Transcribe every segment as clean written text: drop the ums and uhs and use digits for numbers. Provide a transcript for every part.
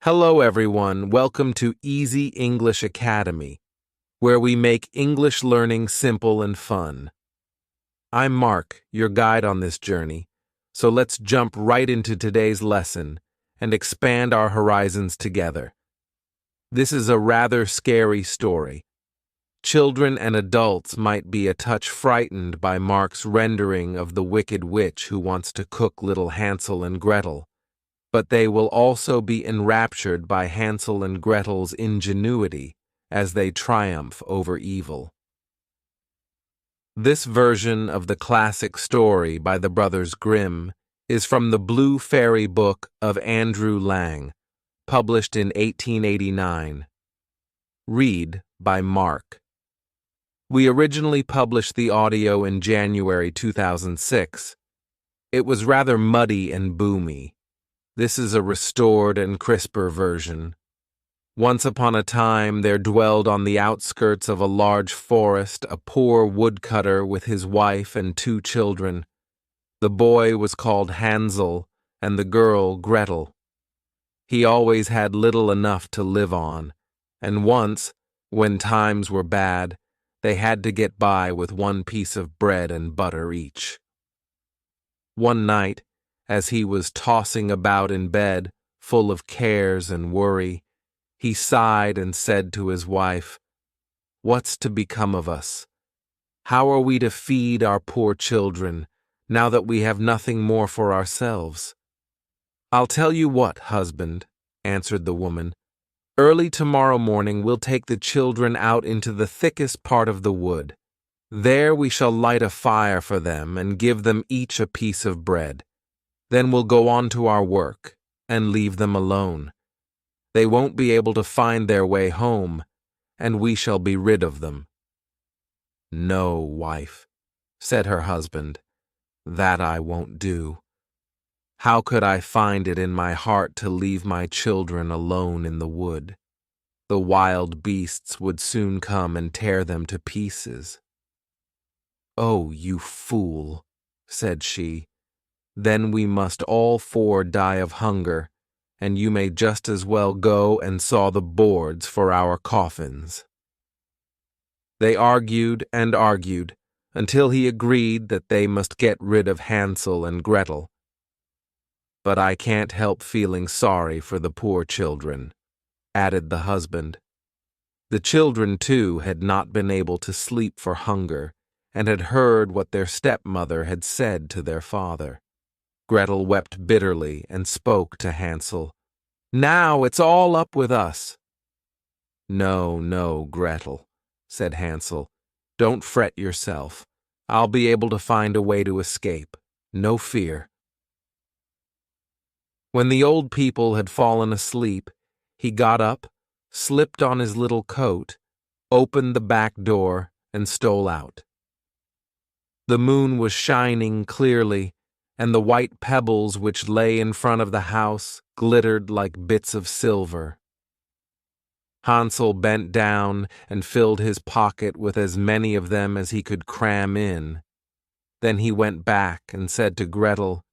Hello everyone, welcome to Easy English Academy, where we make English learning simple and fun. I'm Mark, your guide on this journey, so let's jump right into today's lesson and expand our horizons together. This is a rather scary story. Children and adults might be a touch frightened by Mark's rendering of the wicked witch who wants to cook little Hansel and Gretel, but they will also be enraptured by Hansel and Gretel's ingenuity as they triumph over evil. This version of the classic story by the Brothers Grimm is from the Blue Fairy Book of Andrew Lang, published in 1889. Read by Mark. We originally published the audio in January 2006. It was rather muddy and boomy. This is a restored and crisper version. Once upon a time there dwelled on the outskirts of a large forest a poor woodcutter with his wife and 2 children. The boy was called Hansel and the girl Gretel. He always had little enough to live on, and once, when times were bad, they had to get by with 1 piece of bread and butter each. One night, as he was tossing about in bed, full of cares and worry, he sighed and said to his wife, "What's to become of us? How are we to feed our poor children, now that we have nothing more for ourselves?" "I'll tell you what, husband," answered the woman. "Early tomorrow morning we'll take the children out into the thickest part of the wood. There we shall light a fire for them and give them each a piece of bread. Then we'll go on to our work and leave them alone. They won't be able to find their way home, and we shall be rid of them." "No, wife," said her husband, "that I won't do. How could I find it in my heart to leave my children alone in the wood? The wild beasts would soon come and tear them to pieces." "Oh, you fool," said she. "Then we must all 4 die of hunger, and you may just as well go and saw the boards for our coffins." They argued and argued until he agreed that they must get rid of Hansel and Gretel. "But I can't help feeling sorry for the poor children," added the husband. The children, too, had not been able to sleep for hunger and had heard what their stepmother had said to their father. Gretel wept bitterly and spoke to Hansel. "Now it's all up with us." "No, no, Gretel," said Hansel. "Don't fret yourself. I'll be able to find a way to escape. No fear." When the old people had fallen asleep, he got up, slipped on his little coat, opened the back door, and stole out. The moon was shining clearly, and the white pebbles which lay in front of the house glittered like bits of silver. Hansel bent down and filled his pocket with as many of them as he could cram in. Then he went back and said to Gretel,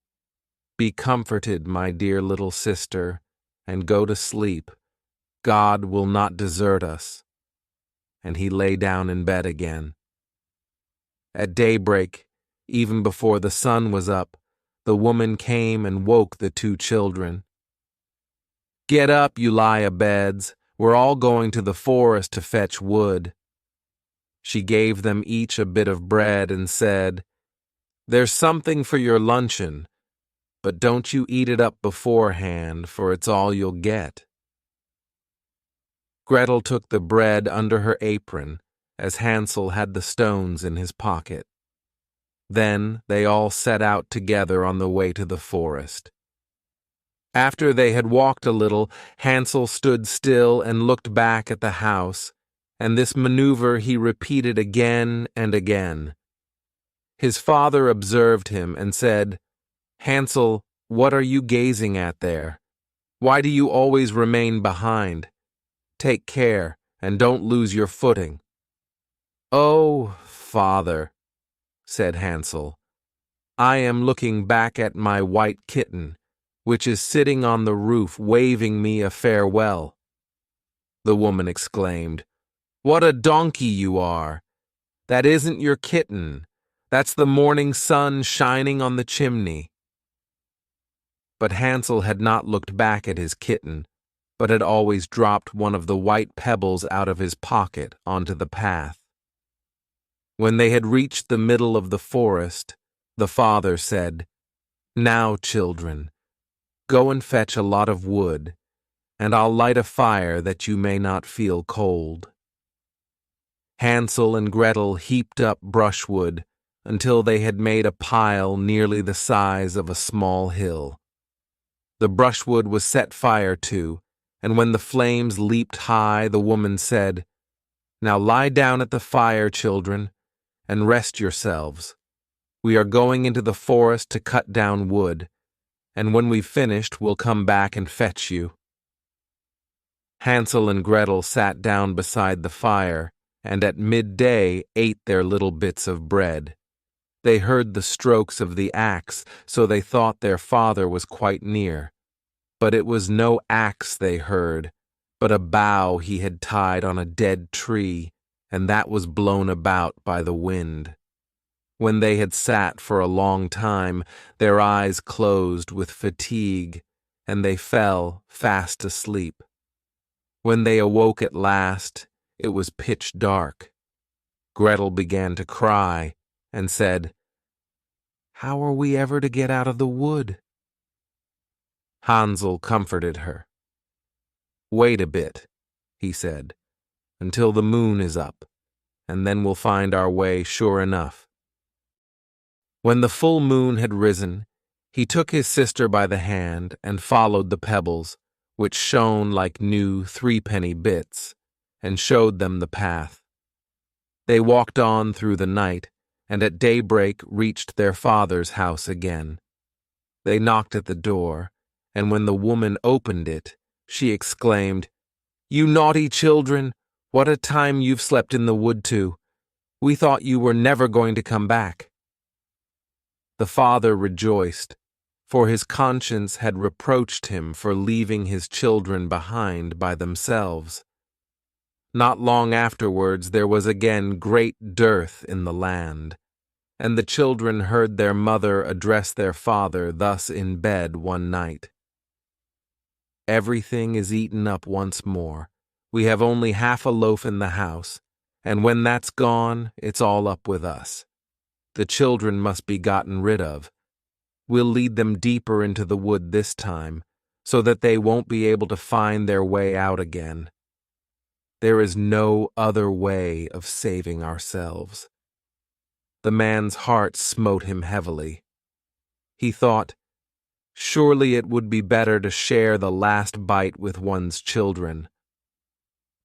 "Be comforted, my dear little sister, and go to sleep. God will not desert us." And he lay down in bed again. At daybreak, even before the sun was up, the woman came and woke the 2 children. "Get up, you lie-a-beds. We're all going to the forest to fetch wood." She gave them each a bit of bread and said, "There's something for your luncheon, but don't you eat it up beforehand, for it's all you'll get." Gretel took the bread under her apron, as Hansel had the stones in his pocket. Then they all set out together on the way to the forest. After they had walked a little, Hansel stood still and looked back at the house, and this maneuver he repeated again and again. His father observed him and said, "Hansel, what are you gazing at there? Why do you always remain behind? Take care, and don't lose your footing." "Oh, father," said Hansel, "I am looking back at my white kitten, which is sitting on the roof waving me a farewell." The woman exclaimed, "What a donkey you are! That isn't your kitten. That's the morning sun shining on the chimney." But Hansel had not looked back at his kitten, but had always dropped one of the white pebbles out of his pocket onto the path. When they had reached the middle of the forest, the father said, "Now, children, go and fetch a lot of wood, and I'll light a fire that you may not feel cold." Hansel and Gretel heaped up brushwood until they had made a pile nearly the size of a small hill. The brushwood was set fire to, and when the flames leaped high, the woman said, "Now lie down at the fire, children, and rest yourselves. We are going into the forest to cut down wood, and when we've finished, we'll come back and fetch you." Hansel and Gretel sat down beside the fire, and at midday ate their little bits of bread. They heard the strokes of the axe, so they thought their father was quite near. But it was no axe they heard, but a bough he had tied on a dead tree, and that was blown about by the wind. When they had sat for a long time, their eyes closed with fatigue, and they fell fast asleep. When they awoke at last, it was pitch dark. Gretel began to cry and said, "How are we ever to get out of the wood?" Hansel comforted her. "Wait a bit," he said, "until the moon is up, and then we'll find our way sure enough." When the full moon had risen, he took his sister by the hand and followed the pebbles, which shone like new threepenny bits, and showed them the path. They walked on through the night, and at daybreak reached their father's house again. They knocked at the door, and when the woman opened it, she exclaimed, "You naughty children, what a time you've slept in the wood to! We thought you were never going to come back." The father rejoiced, for his conscience had reproached him for leaving his children behind by themselves. Not long afterwards there was again great dearth in the land, and the children heard their mother address their father thus in bed one night. "Everything is eaten up once more. We have only half a loaf in the house, and when that's gone, it's all up with us. The children must be gotten rid of. We'll lead them deeper into the wood this time, so that they won't be able to find their way out again. There is no other way of saving ourselves." The man's heart smote him heavily. He thought, surely it would be better to share the last bite with one's children.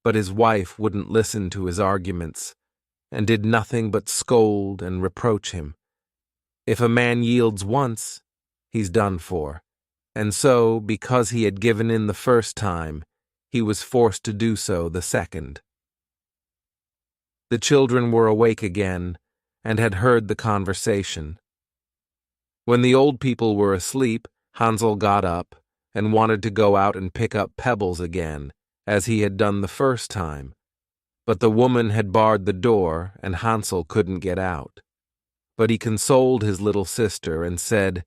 But his wife wouldn't listen to his arguments, and did nothing but scold and reproach him. If a man yields once, he's done for, and so, because he had given in the first time, he was forced to do so the second. The children were awake again, and had heard the conversation. When the old people were asleep, Hansel got up and wanted to go out and pick up pebbles again, as he had done the first time. But the woman had barred the door, and Hansel couldn't get out. But he consoled his little sister and said,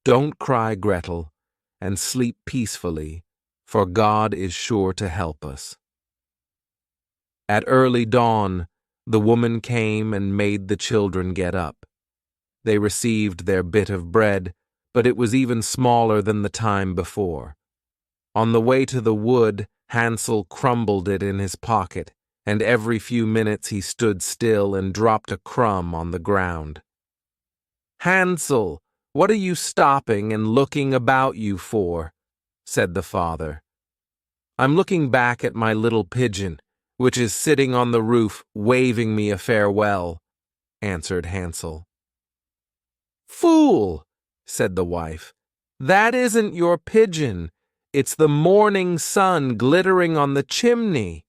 "Don't cry, Gretel, and sleep peacefully, for God is sure to help us." At early dawn, the woman came and made the children get up. They received their bit of bread, but it was even smaller than the time before. On the way to the wood, Hansel crumbled it in his pocket, and every few minutes he stood still and dropped a crumb on the ground. "Hansel, what are you stopping and looking about you for?" said the father. "I'm looking back at my little pigeon, which is sitting on the roof waving me a farewell," answered Hansel. "Fool," said the wife, "that isn't your pigeon. It's the morning sun glittering on the chimney."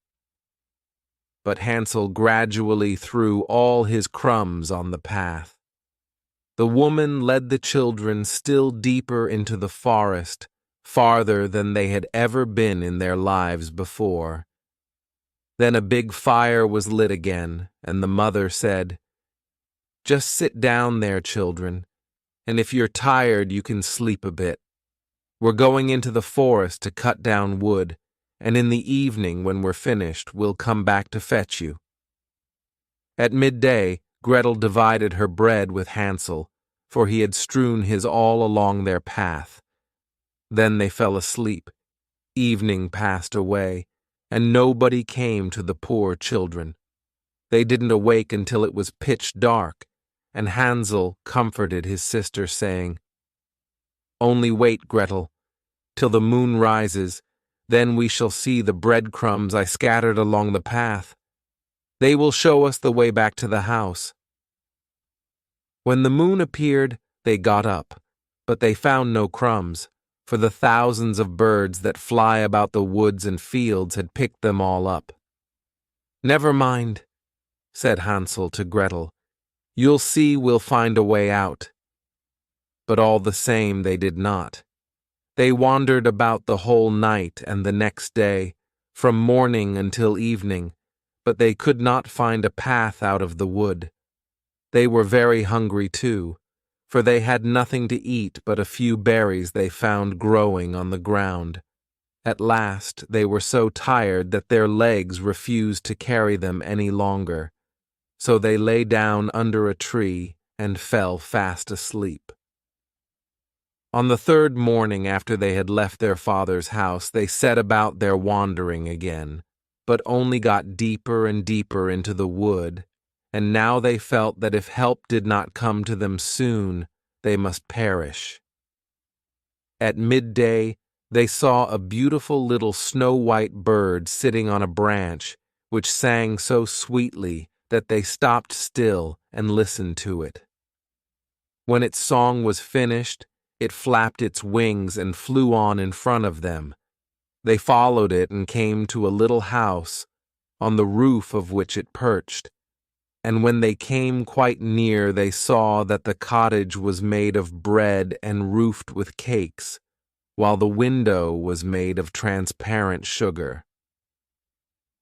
But Hansel gradually threw all his crumbs on the path. The woman led the children still deeper into the forest, farther than they had ever been in their lives before. Then a big fire was lit again, and the mother said, "Just sit down there, children, and if you're tired, you can sleep a bit. We're going into the forest to cut down wood, and in the evening, when we're finished, we'll come back to fetch you." At midday, Gretel divided her bread with Hansel, for he had strewn his all along their path. Then they fell asleep. Evening passed away, and nobody came to the poor children. They didn't awake until it was pitch dark, and Hansel comforted his sister, saying, "Only wait, Gretel, till the moon rises, then we shall see the breadcrumbs I scattered along the path. They will show us the way back to the house." When the moon appeared, they got up, but they found no crumbs, for the thousands of birds that fly about the woods and fields had picked them all up. "Never mind," said Hansel to Gretel. "You'll see we'll find a way out." But all the same they did not. They wandered about the whole night and the next day, from morning until evening, but they could not find a path out of the wood. They were very hungry too, for they had nothing to eat but a few berries they found growing on the ground. At last they were so tired that their legs refused to carry them any longer, so they lay down under a tree and fell fast asleep. On the third morning after they had left their father's house, they set about their wandering again, but only got deeper and deeper into the wood, and now they felt that if help did not come to them soon, they must perish. At midday, they saw a beautiful little snow-white bird sitting on a branch, which sang so sweetly that they stopped still and listened to it. When its song was finished, it flapped its wings and flew on in front of them. They followed it and came to a little house, on the roof of which it perched. And when they came quite near, they saw that the cottage was made of bread and roofed with cakes, while the window was made of transparent sugar.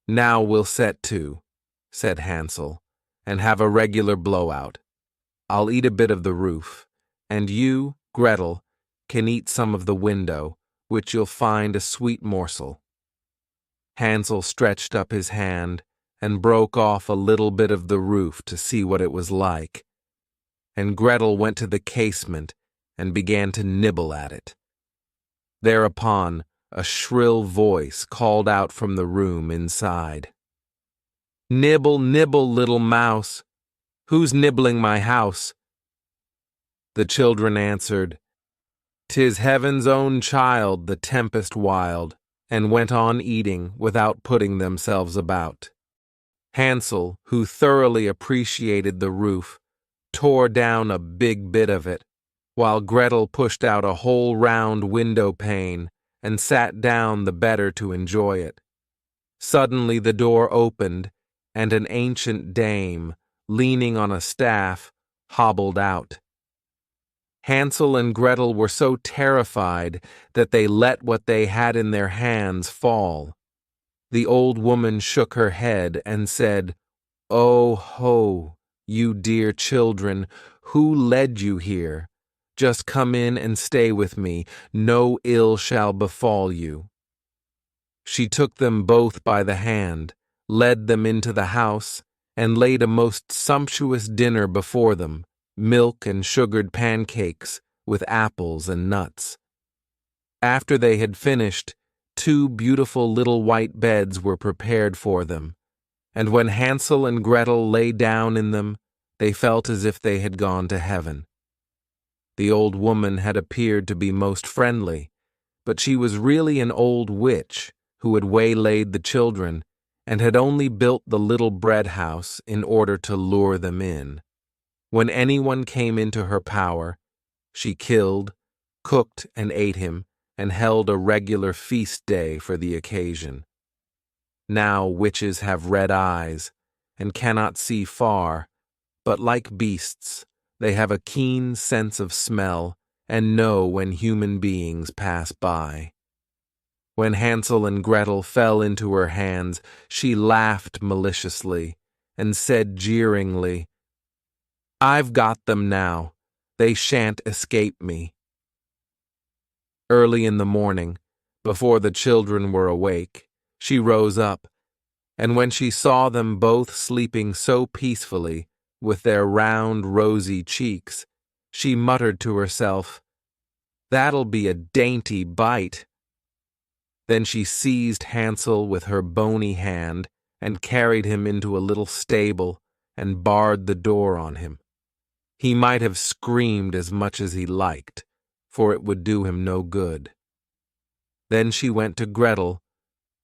"Now we'll set to," said Hansel, "and have a regular blowout. I'll eat a bit of the roof, and you, Gretel, can eat some of the window, which you'll find a sweet morsel." Hansel stretched up his hand and broke off a little bit of the roof to see what it was like, and Gretel went to the casement and began to nibble at it. Thereupon, a shrill voice called out from the room inside, "Nibble, nibble, little mouse! Who's nibbling my house?" The children answered, "'Tis heaven's own child, the tempest wild," and went on eating without putting themselves about. Hansel, who thoroughly appreciated the roof, tore down a big bit of it, while Gretel pushed out a whole round window pane and sat down the better to enjoy it. Suddenly the door opened, and an ancient dame, leaning on a staff, hobbled out. Hansel and Gretel were so terrified that they let what they had in their hands fall. The old woman shook her head and said, "Oh ho, you dear children, who led you here? Just come in and stay with me. No ill shall befall you." She took them both by the hand, led them into the house, and laid a most sumptuous dinner before them, milk and sugared pancakes with apples and nuts. After they had finished, 2 beautiful little white beds were prepared for them, and when Hansel and Gretel lay down in them, they felt as if they had gone to heaven. The old woman had appeared to be most friendly, but she was really an old witch who had waylaid the children and had only built the little bread house in order to lure them in. When anyone came into her power, she killed, cooked, and ate him, and held a regular feast day for the occasion. Now witches have red eyes and cannot see far, but like beasts, They have a keen sense of smell and know when human beings pass by. When Hansel and Gretel fell into her hands, she laughed maliciously and said jeeringly, "I've got them now. They shan't escape me." Early in the morning, before the children were awake, she rose up, and when she saw them both sleeping so peacefully, with their round, rosy cheeks, she muttered to herself, "That'll be a dainty bite." Then she seized Hansel with her bony hand and carried him into a little stable and barred the door on him. He might have screamed as much as he liked, for it would do him no good. Then she went to Gretel,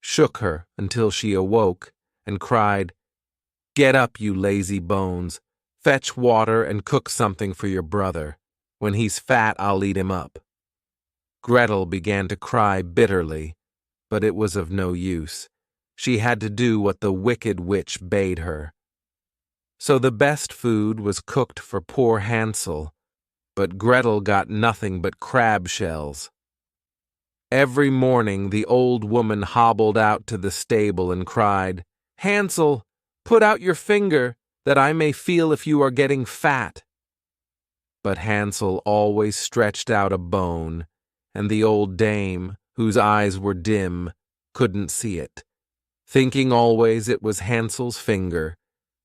shook her until she awoke, and cried, "Get up, you lazy bones. Fetch water and cook something for your brother. When he's fat, I'll eat him up." Gretel began to cry bitterly, but it was of no use. She had to do what the wicked witch bade her. So the best food was cooked for poor Hansel, but Gretel got nothing but crab shells. Every morning the old woman hobbled out to the stable and cried, "Hansel, put out your finger, that I may feel if you are getting fat." But Hansel always stretched out a bone, and the old dame, whose eyes were dim, couldn't see it. Thinking always it was Hansel's finger,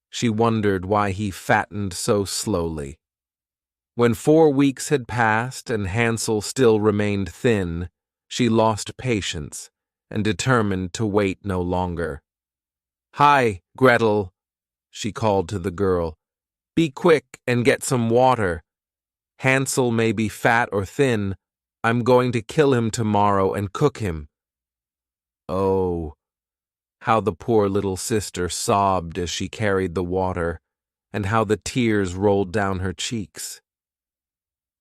she wondered why he fattened so slowly. When 4 weeks had passed and Hansel still remained thin, she lost patience and determined to wait no longer. "Hi, Gretel," she called to the girl. "Be quick and get some water. Hansel may be fat or thin. I'm going to kill him tomorrow and cook him." Oh, how the poor little sister sobbed as she carried the water, and how the tears rolled down her cheeks.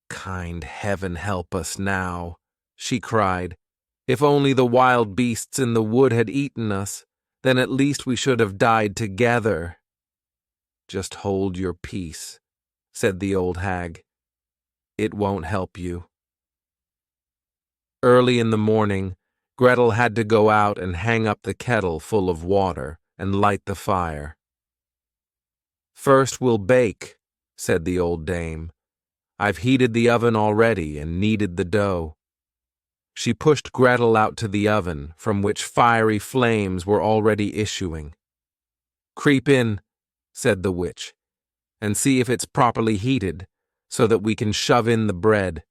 "Kind heaven help us now," she cried. "If only the wild beasts in the wood had eaten us, then at least we should have died together." "Just hold your peace," said the old hag. "It won't help you." Early in the morning, Gretel had to go out and hang up the kettle full of water and light the fire. "First we'll bake," said the old dame. "I've heated the oven already and kneaded the dough." She pushed Gretel out to the oven, from which fiery flames were already issuing. "Creep in," said the witch, "and see if it's properly heated, so that we can shove in the bread."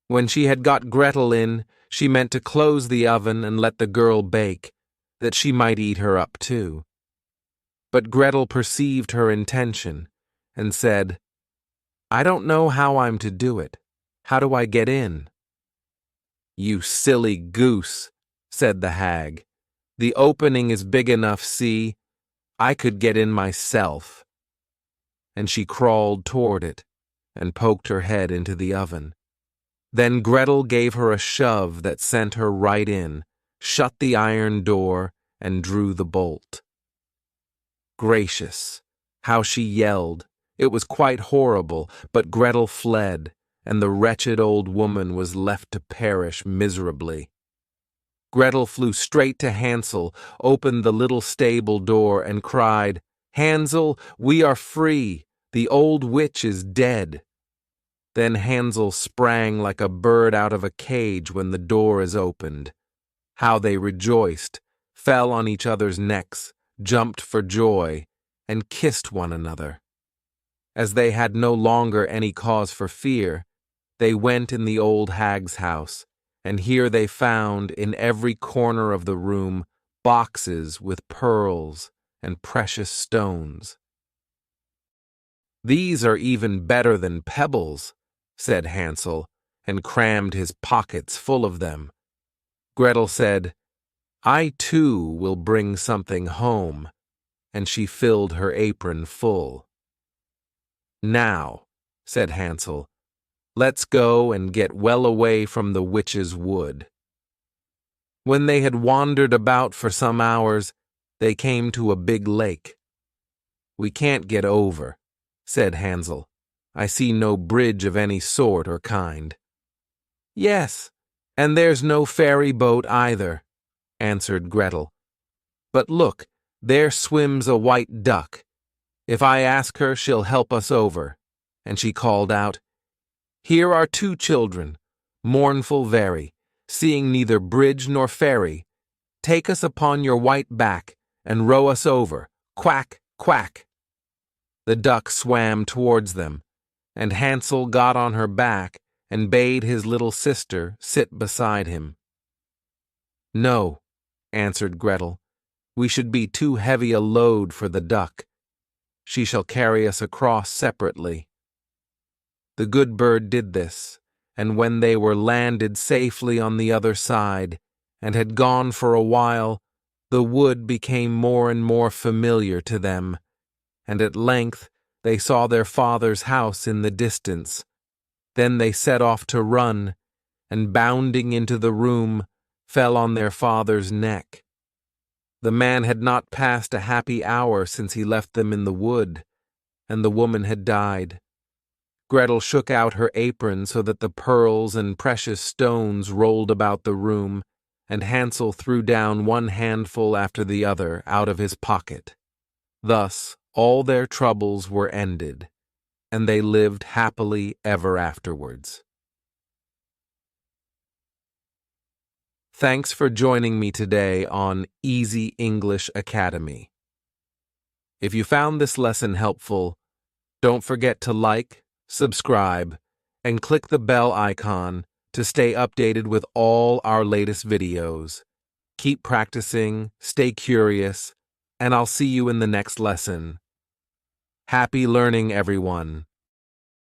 When she had got Gretel in, she meant to close the oven and let the girl bake, that she might eat her up too. But Gretel perceived her intention, and said, "I don't know how I'm to do it. How do I get in?" "You silly goose," said the hag. "The opening is big enough, see? I could get in myself." And she crawled toward it, and poked her head into the oven. Then Gretel gave her a shove that sent her right in, shut the iron door, and drew the bolt. Gracious, how she yelled! It was quite horrible, but Gretel fled, and the wretched old woman was left to perish miserably. Gretel flew straight to Hansel, opened the little stable door, and cried, "Hansel, we are free! The old witch is dead." Then Hansel sprang like a bird out of a cage when the door is opened. How they rejoiced, fell on each other's necks, jumped for joy, and kissed one another. As they had no longer any cause for fear, they went in the old hag's house, and here they found in every corner of the room boxes with pearls and precious stones. "These are even better than pebbles," said Hansel, and crammed his pockets full of them. Gretel said, "I too will bring something home," and she filled her apron full. "Now," said Hansel, "let's go and get well away from the witch's wood." When they had wandered about for some hours, they came to a big lake. "We can't get over," said Hansel. I see no bridge of any sort or kind." "Yes, and there's no ferry boat either," answered Gretel. "But look, there swims a white duck. If I ask her, she'll help us over." And she called out, "Here are two children, mournful very, seeing neither bridge nor ferry. Take us upon your white back, and row us over, quack, quack." The duck swam towards them, and Hansel got on her back and bade his little sister sit beside him. "No," answered Gretel, "we should be too heavy a load for the duck. She shall carry us across separately." The good bird did this, and when they were landed safely on the other side, and had gone for a while, the wood became more and more familiar to them, and at length they saw their father's house in the distance. Then they set off to run, and bounding into the room, fell on their father's neck. The man had not passed a happy hour since he left them in the wood, and the woman had died. Gretel shook out her apron so that the pearls and precious stones rolled about the room, and Hansel threw down one handful after the other out of his pocket. Thus all their troubles were ended, and they lived happily ever afterwards. Thanks for joining me today on Easy English Academy. If you found this lesson helpful, don't forget to like, subscribe, and click the bell icon to stay updated with all our latest videos. Keep practicing, stay curious, and I'll see you in the next lesson. Happy learning, everyone!